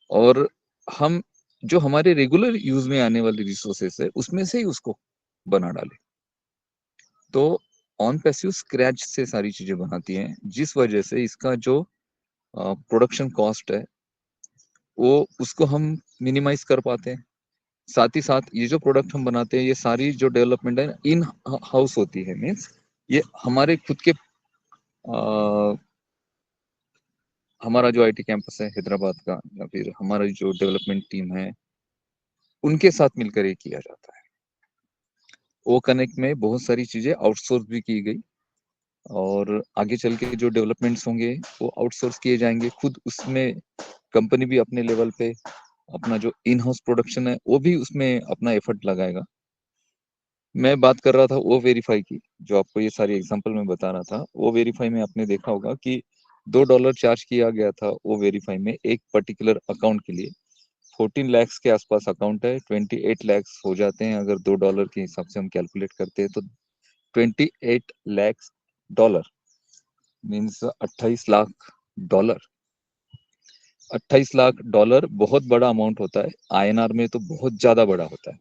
और हम जो हमारे रेगुलर यूज में आने वाली रिसोर्सेस है उसमें से ही उसको बना डाले। तो ऑन पैसिव स्क्रैच से सारी चीजें बनाती हैं, जिस वजह से इसका जो प्रोडक्शन कॉस्ट है वो उसको हम मिनिमाइज कर पाते हैं। साथ ही साथ ये जो प्रोडक्ट हम बनाते हैं ये सारी जो डेवलपमेंट है इन हाउस होती है, मीन्स ये हमारे खुद के हमारा जो आईटी कैंपस है हैदराबाद का या फिर हमारा जो डेवलपमेंट टीम है उनके साथ मिलकर ये किया जाता है। ओ कनेक्ट में बहुत सारी चीजें आउटसोर्स भी की गई और आगे चल के जो डेवलपमेंट्स होंगे वो आउटसोर्स किए जाएंगे। खुद उसमें कंपनी भी अपने लेवल पे अपना जो इन हाउस प्रोडक्शन है वो भी उसमें अपना एफर्ट लगाएगा। मैं बात कर रहा था वो वेरीफाई की, जो आपको ये सारी एग्जांपल में बता रहा था, वो वेरीफाई में आपने देखा होगा कि $2 चार्ज किया गया था वो वेरीफाई में एक पर्टिकुलर अकाउंट के लिए। 14 लैक्स के आसपास अकाउंट है, 28 लैक्स हो जाते हैं अगर $2 के हिसाब से हम कैलकुलेट करते हैं तो 28 lakhs dollar means 28 lakh dollar. 28 lakh dollar बहुत बड़ा अमाउंट होता है, आईएनआर में तो बहुत ज्यादा बड़ा होता है।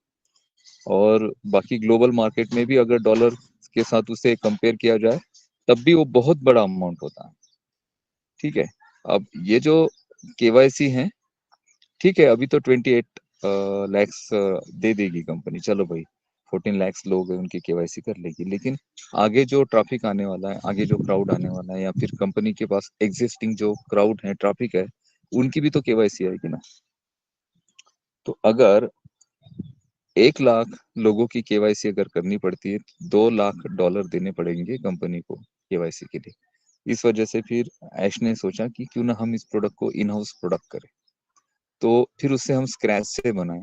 और बाकी ग्लोबल मार्केट में भी अगर डॉलर के साथ उसे कंपेयर किया जाए तब भी वो बहुत बड़ा अमाउंट होता है। ठीक है, अब ये जो केवाईसी है, ठीक है अभी तो 28 लैक्स दे देगी कंपनी, चलो भाई 14 लैक्स लोग हैं उनकी केवाईसी कर लेगी, लेकिन आगे जो ट्रैफिक आने वाला है, आगे जो क्राउड आने वाला है या फिर कंपनी के पास एग्जिस्टिंग जो क्राउड है, ट्रैफिक है, उनकी भी तो केवाईसी आएगी ना। तो अगर 1 लाख लोगों की केवाईसी अगर करनी पड़ती है तो $2 लाख देने पड़ेंगे कंपनी को केवाईसी के लिए। इस वजह से फिर ऐश ने सोचा कि क्यों ना हम इस प्रोडक्ट को इन हाउस प्रोडक्ट करें। तो फिर उससे हम स्क्रैच से बनाए,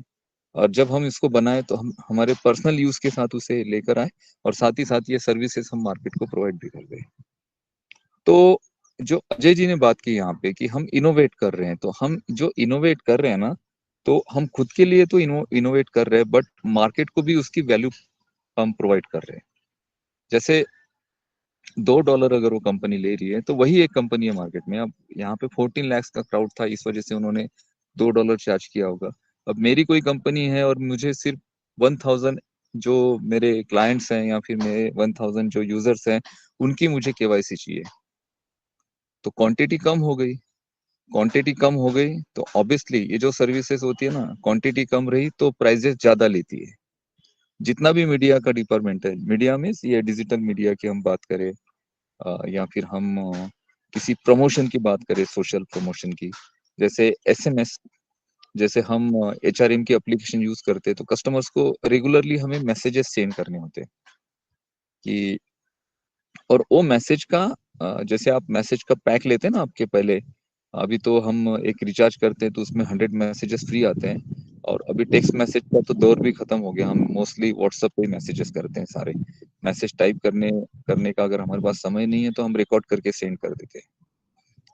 और जब हम इसको बनाए तो हम हमारे पर्सनल यूज के साथ उसे लेकर आए और साथ ही साथ ये सर्विसेज हम मार्केट को प्रोवाइड भी कर गए। तो जो अजय जी ने बात की यहाँ पे कि हम इनोवेट कर रहे हैं, तो हम जो इनोवेट कर रहे हैं ना, तो हम खुद के लिए तो इनोवेट कर रहे हैं, बट मार्केट को भी उसकी वैल्यू हम प्रोवाइड कर रहे हैं। जैसे $2 अगर वो कंपनी ले रही है तो वही एक कंपनी है मार्केट में। अब यहाँ पे 14 लैक्स का क्राउड था, इस वजह से उन्होंने $2 चार्ज किया होगा। अब मेरी कोई कंपनी है और मुझे सिर्फ 1000 जो मेरे क्लाइंट्स हैं या फिर मेरे 1000 जो यूजर्स हैं उनकी मुझे केवाईसी चाहिए, तो क्वांटिटी कम हो गई। क्वांटिटी कम हो गई तो ऑब्वियसली ये जो सर्विसेज होती है ना, क्वांटिटी कम रही तो प्राइजेस ज्यादा लेती है। जितना भी मीडिया का डिपार्टमेंट है, मीडिया में ये डिजिटल मीडिया की हम बात करें या फिर हम किसी प्रमोशन की बात करें, सोशल प्रमोशन की, जैसे एसएमएस, जैसे हम एचआरएम की एप्लीकेशन यूज करते हैं तो कस्टमर्स को रेगुलरली हमें मैसेजेस सेंड करने होते हैं कि, और वो मैसेज का जैसे आप मैसेज का पैक लेते हैं ना आपके पहले, अभी तो हम एक रिचार्ज करते हैं तो उसमें 100 मैसेजेस फ्री आते हैं, और अभी टेक्स्ट मैसेज का तो दौर भी खत्म हो गया, हम मोस्टली व्हाट्सएप पे मैसेजेस करते हैं सारे। मैसेज टाइप करने करने का अगर हमारे पास समय नहीं है तो हम रिकॉर्ड करके सेंड कर देते हैं।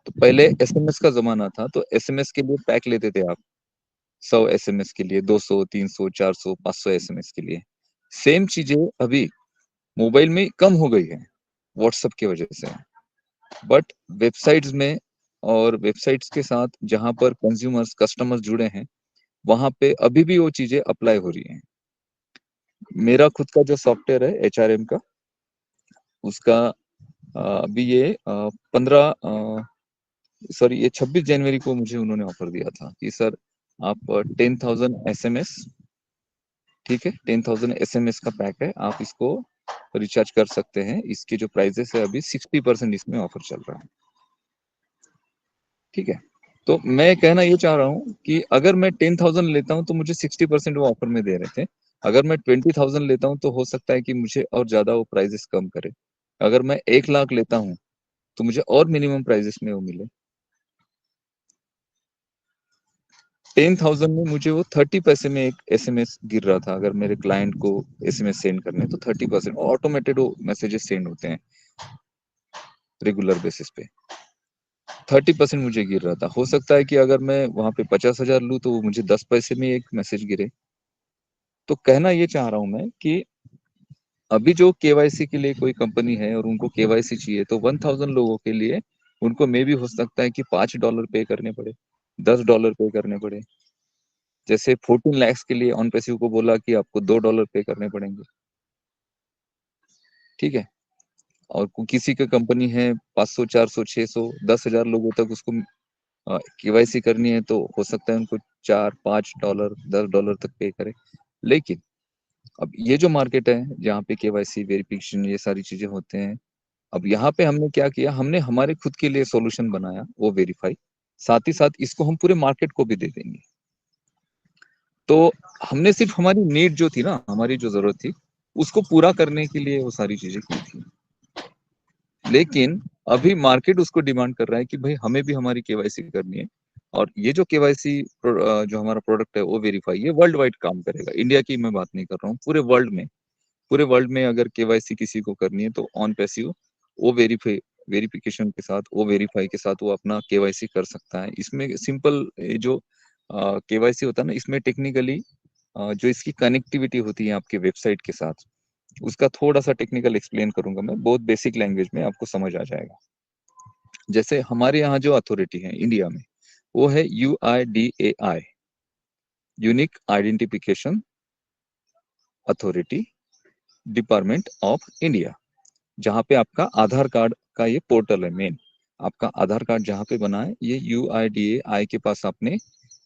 तो पहले एसएमएस का जमाना था, तो एसएमएस के लिए पैक लेते थे आप, 100 एसएमएस के लिए, 200, 300, 400, 500 एसएमएस के लिए। सेम चीजें अभी मोबाइल में कम हो गई है व्हाट्सएप की वजह से, बट वेबसाइट्स में और वेबसाइट्स के साथ जहां पर कंज्यूमर्स कस्टमर्स जुड़े हैं वहां पे अभी भी वो चीजें अप्लाई हो रही हैं। मेरा खुद का जो सॉफ्टवेयर है एचआरएम का, उसका अभी ये 15 सॉरी ये 26 जनवरी को मुझे उन्होंने ऑफर दिया था कि सर आप 10,000 एसएमएस, ठीक है 10,000 एसएमएस का पैक है, आप इसको रिचार्ज कर सकते हैं, इसके जो प्राइजेस है अभी 60% इसमें ऑफर चल रहा है। ठीक है, तो मैं कहना ये चाह रहा हूँ कि अगर मैं 10,000 लेता हूँ तो मुझे 60% वो ऑफर में दे रहे थे। अगर मैं 20,000 लेता हूँ तो हो सकता है कि मुझे और ज्यादा वो प्राइजेस कम करे। अगर मैं 1 लाख लेता हूँ तो मुझे और मिनिमम प्राइजेस में वो मिले। 10,000 में मुझे वो 30 पैसे में एक एसएमएस गिर रहा था, अगर मेरे क्लाइंट को एसएमएस सेंड करने तो 30% ऑटोमेटेड वो मैसेजेस सेंड होते हैं रेगुलर बेसिस पे। 30% मुझे गिर रहा था, हो सकता है कि अगर मैं वहां पे 50,000 लूँ तो वो मुझे 10 पैसे में एक मैसेज गिरे। तो कहना ये चाह रहा हूं मैं कि अभी जो केवाईसी के लिए कोई कंपनी है और उनको केवाईसी चाहिए तो 1000 लोगों के लिए उनको मे भी हो सकता है कि $5 पे करने पड़े, $10 पे करने पड़े। जैसे 14 lakhs के लिए ऑन पैसिव को बोला कि आपको $2 पे करने पड़ेंगे, ठीक है। और किसी का कंपनी है 500, 400, 600, 10,000 लोगों तक उसको केवाईसी करनी है, तो हो सकता है उनको $4-5, $10 तक पे करे। लेकिन अब ये जो मार्केट है जहाँ पे केवाईसी वेरिफिकेशन ये सारी चीजें होते हैं, अब यहाँ पे हमने क्या किया, हमने हमारे खुद के लिए सॉल्यूशन बनाया, वो वेरीफाई, साथ ही साथ इसको हम पूरे मार्केट को भी दे देंगे। तो हमने सिर्फ हमारी नीड जो थी ना, हमारी जो जरूरत थी, उसको पूरा करने के लिए वो सारी चीजें की थी। लेकिन अभी मार्केट उसको डिमांड कर रहा है कि भाई हमें भी हमारी केवाईसी करनी है, और ये जो केवाईसी जो हमारा प्रोडक्ट है वो वेरीफाई, ये वर्ल्ड वाइड काम करेगा। इंडिया की मैं बात नहीं कर रहा हूँ, पूरे वर्ल्ड में अगर केवाईसी किसी को करनी है तो ऑन पैसिव वो वेरिफिकेशन के साथ, वो वेरीफाई के साथ वो अपना केवाईसी कर सकता है। इसमें सिंपल जो केवाईसी होता है ना, इसमें टेक्निकली जो इसकी कनेक्टिविटी होती है आपके वेबसाइट के साथ, उसका थोड़ा सा टेक्निकल एक्सप्लेन करूंगा मैं, बहुत बेसिक लैंग्वेज में आपको समझ आ जाएगा। जैसे हमारे यहाँ जो अथॉरिटी है इंडिया में, वो है UIDAI, unique identification authority, department of India, जहाँ पे आपका आधार कार्ड का ये पोर्टल है मेन। आपका आधार कार्ड जहाँ पे बना है, ये UIDAI के पास आपने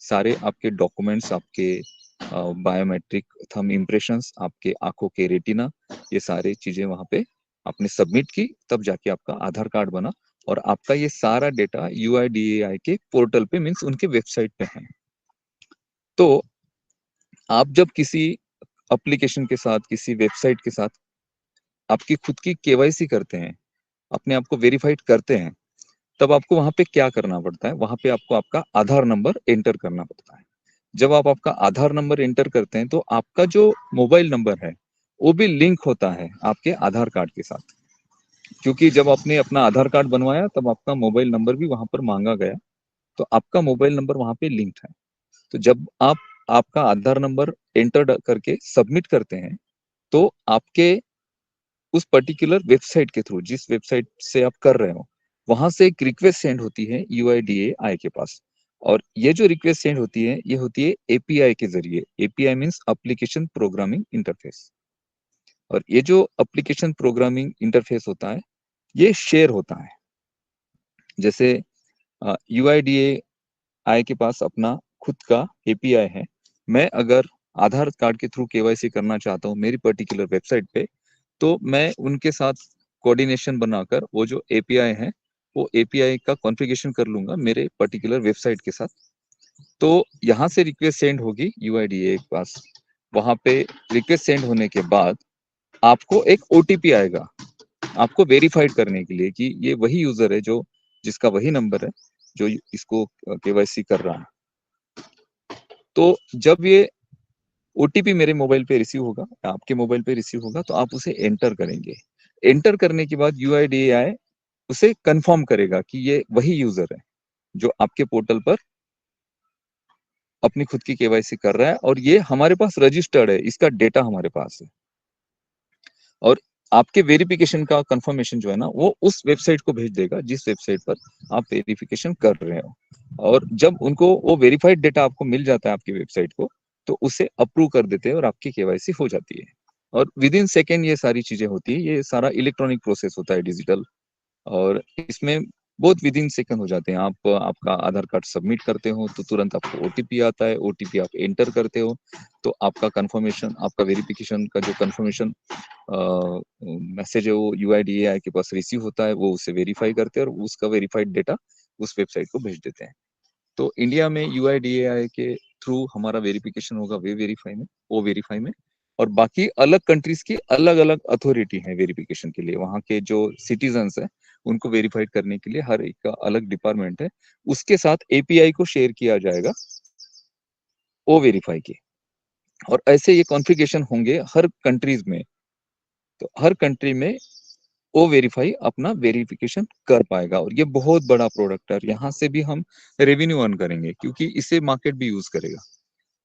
सारे आपके डॉक्यूमेंट्स, आपके बायोमेट्रिक थंब इम्प्रेशंस, आपके आंखों के रेटिना, ये सारी चीजें वहां पे आपने सबमिट की, तब जाके आपका आधार कार्ड बना। और आपका ये सारा डेटा UIDAI के पोर्टल पे, मीन्स उनके वेबसाइट पे है। तो आप जब किसी एप्लीकेशन के साथ, किसी वेबसाइट के साथ आपकी खुद की केवाईसी करते हैं, अपने आप को वेरीफाइड करते हैं, तब आपको वहां पे क्या करना पड़ता है, वहां पे आपको आपका आधार नंबर एंटर करना पड़ता है। जब आप आपका आधार नंबर एंटर करते हैं, तो आपका जो मोबाइल नंबर है वो भी लिंक होता है आपके आधार कार्ड के साथ, क्योंकि जब आपने अपना आधार कार्ड बनवाया तब आपका मोबाइल नंबर भी वहां पर मांगा गया, तो आपका मोबाइल नंबर वहां पे लिंक्ड है। तो जब आप आपका आधार नंबर एंटर करके सबमिट करते हैं, तो आपके उस पर्टिकुलर वेबसाइट के थ्रू, जिस वेबसाइट से आप कर रहे हो, वहां से एक रिक्वेस्ट सेंड होती है UIDAI के पास। और ये जो रिक्वेस्ट सेंड होती है, ये होती है API के जरिए। API means application programming interface. और ये जो एप्लीकेशन प्रोग्रामिंग इंटरफेस होता है, ये शेयर होता है। जैसे UIDAI के पास अपना खुद का API है, मैं अगर आधार कार्ड के थ्रू केवाईसी करना चाहता हूँ मेरी पर्टिकुलर वेबसाइट पे, तो मैं उनके साथ कोऑर्डिनेशन बनाकर वो जो एपीआई है, वो एपीआई का कॉन्फ़िगरेशन कर लूंगा मेरे पर्टिकुलर वेबसाइट के साथ। तो यहाँ से रिक्वेस्ट सेंड होगी UIDAI के पास। वहां पे रिक्वेस्ट सेंड होने के बाद आपको एक OTP आएगा, आपको वेरीफाइड करने के लिए कि ये वही यूजर है जो, जिसका वही नंबर है जो इसको केवाईसी कर रहा है। तो जब ये OTP मेरे मोबाइल पे रिसीव होगा, आपके मोबाइल पे रिसीव होगा, तो आप उसे एंटर करेंगे। एंटर करने के बाद UIDAI उसे कंफर्म करेगा कि ये वही यूजर है जो आपके पोर्टल पर अपनी खुद की केवाईसी कर रहा है, और ये हमारे पास रजिस्टर्ड है, इसका डेटा हमारे पास है। और आपके वेरिफिकेशन का कंफर्मेशन जो है ना, वो उस वेबसाइट को भेज देगा जिस वेबसाइट पर आप वेरिफिकेशन कर रहे हो। और जब उनको वो वेरीफाइड डेटा आपको मिल जाता है आपकी वेबसाइट को, तो उसे अप्रूव कर देते हैं और आपकी केवाईसी हो जाती है। और विद इन सेकेंड ये सारी चीजें होती है, ये सारा इलेक्ट्रॉनिक प्रोसेस होता है, डिजिटल। और इसमें बहुत विद इन सेकंड हो जाते हैं। आप आपका आधार कार्ड सबमिट करते हो तो तुरंत आपको OTP आता है, OTP आप एंटर करते हो, तो आपका कंफर्मेशन, आपका वेरिफिकेशन का जो कंफर्मेशन मैसेज है वो UIDAI के पास रिसीव होता है, वो उसे वेरीफाई करते हैं और उसका वेरीफाइड डेटा उस वेबसाइट को भेज देते हैं। तो इंडिया में UIDAI के थ्रू हमारा वेरिफिकेशन होगा वेरीफाई में। और बाकी अलग कंट्रीज की अलग अलग अथॉरिटी है वेरिफिकेशन के लिए, वहाँ के जो सिटीजन्स है उनको वेरीफाइड करने के लिए हर एक का अलग डिपार्टमेंट है, उसके साथ API को शेयर किया जाएगा ओ वेरीफाई के। और ऐसे ये कॉन्फ़िगरेशन होंगे हर कंट्रीज में, तो हर कंट्री में ओ वेरीफाई अपना वेरिफिकेशन कर पाएगा। और ये बहुत बड़ा प्रोडक्ट है, यहाँ से भी हम रेवेन्यू अर्न करेंगे, क्योंकि इसे मार्केट भी यूज करेगा,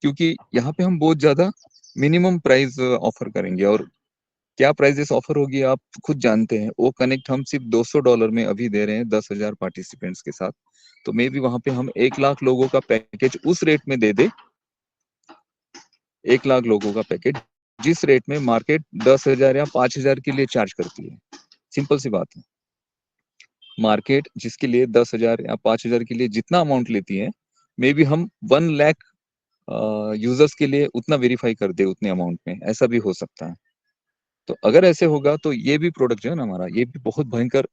क्योंकि यहाँ पे हम बहुत ज्यादा मिनिमम प्राइस ऑफर करेंगे। और क्या प्राइजेस ऑफर होगी आप खुद जानते हैं। वो कनेक्ट हम सिर्फ $200 में अभी दे रहे हैं 10,000 पार्टिसिपेंट्स के साथ। तो मे भी वहां पे हम 1 लाख लोगों का पैकेज उस रेट में दे दे, 1 लाख लोगों का पैकेज जिस रेट में मार्केट 10,000 या 5,000 के लिए चार्ज करती है। सिंपल सी बात है। मार्केट जिसके लिए 10,000 या 5,000 के लिए जितना अमाउंट लेती है, मे बी हम 1 लाख यूजर्स के लिए उतना वेरीफाई कर दे उतने अमाउंट में, ऐसा भी हो सकता है। तो अगर ऐसे होगा तो ये भी प्रोडक्ट जो है ना हमारा, ये भी बहुत भयंकर